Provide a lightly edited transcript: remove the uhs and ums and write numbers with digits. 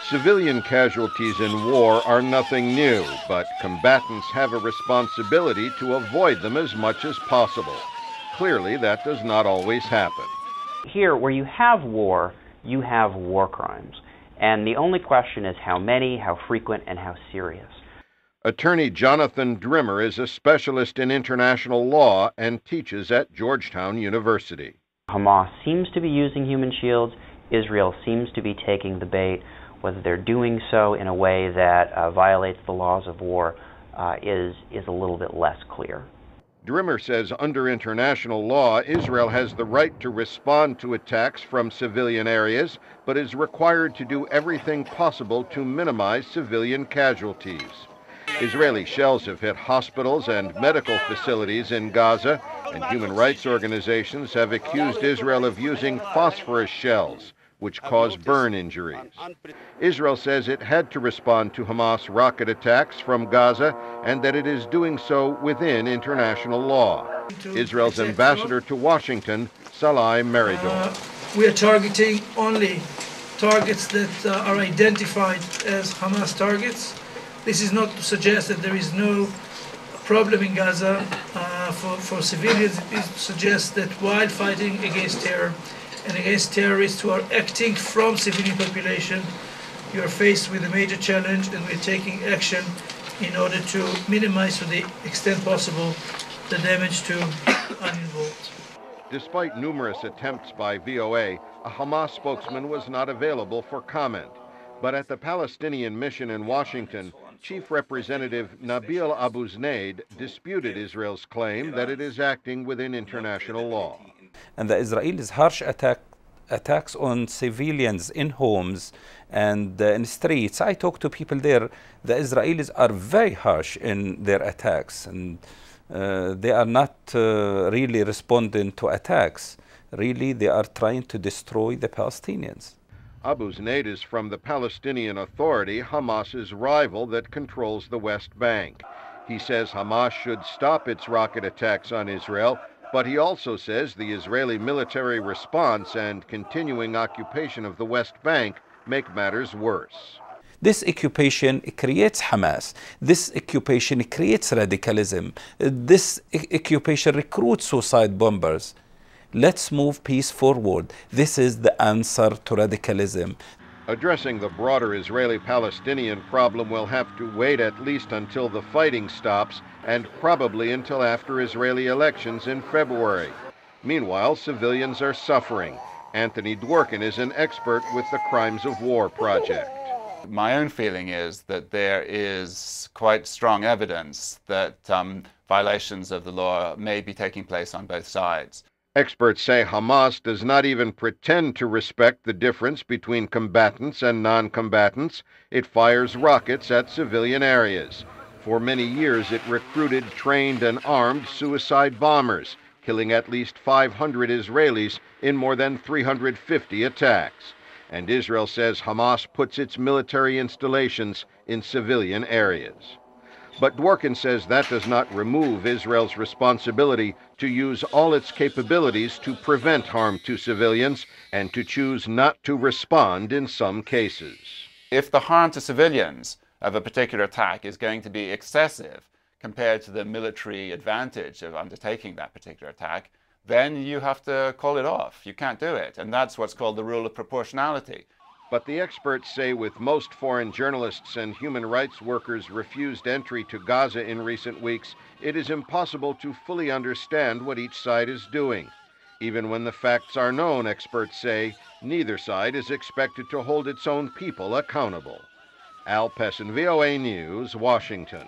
Civilian casualties in war are nothing new, but combatants have a responsibility to avoid them as much as possible. Clearly, that does not always happen. Here, where you have war crimes. And the only question is how many, how frequent, and how serious. Attorney Jonathan Drimmer is a specialist in international law and teaches at Georgetown University. Hamas seems to be using human shields. Israel seems to be taking the bait. Whether they're doing so in a way that violates the laws of war is a little bit less clear. Drimmer says under international law, Israel has the right to respond to attacks from civilian areas, but is required to do everything possible to minimize civilian casualties. Israeli shells have hit hospitals and medical facilities in Gaza, and human rights organizations have accused Israel of using phosphorus shells, which cause burn injuries. Israel says it had to respond to Hamas rocket attacks from Gaza and that it is doing so within international law. Israel's ambassador to Washington, Salai Meridor. We are targeting only targets that are identified as Hamas targets. This is not to suggest that there is no problem in Gaza for civilians. It suggests that while fighting against terror and against terrorists who are acting from civilian population, you are faced with a major challenge, and we're taking action in order to minimize to the extent possible the damage to uninvolved. Despite numerous attempts by VOA, a Hamas spokesman was not available for comment. But at the Palestinian mission in Washington, Chief Representative Nabil Abu Zunaid disputed Israel's claim that it is acting within international law. And the Israelis' harsh attacks on civilians in homes and in streets. I talk to people there. The Israelis are very harsh in their attacks, and they are not really responding to attacks. Really, they are trying to destroy the Palestinians. Abu Zunaid is from the Palestinian Authority, Hamas's rival that controls the West Bank. He says Hamas should stop its rocket attacks on Israel, but he also says the Israeli military response and continuing occupation of the West Bank make matters worse. This occupation creates Hamas. This occupation creates radicalism. This occupation recruits suicide bombers. Let's move peace forward. This is the answer to radicalism. Addressing the broader Israeli-Palestinian problem will have to wait at least until the fighting stops and probably until after Israeli elections in February. Meanwhile, civilians are suffering. Anthony Dworkin is an expert with the Crimes of War Project. My own feeling is that there is quite strong evidence that violations of the law may be taking place on both sides. Experts say Hamas does not even pretend to respect the difference between combatants and non-combatants. It fires rockets at civilian areas. For many years, it recruited, trained, and armed suicide bombers, killing at least 500 Israelis in more than 350 attacks. And Israel says Hamas puts its military installations in civilian areas. But Dworkin says that does not remove Israel's responsibility to use all its capabilities to prevent harm to civilians and to choose not to respond in some cases. If the harm to civilians of a particular attack is going to be excessive compared to the military advantage of undertaking that particular attack, then you have to call it off. You can't do it. And that's what's called the rule of proportionality. But the experts say with most foreign journalists and human rights workers refused entry to Gaza in recent weeks, it is impossible to fully understand what each side is doing. Even when the facts are known, experts say, neither side is expected to hold its own people accountable. Al Pessin, VOA News, Washington.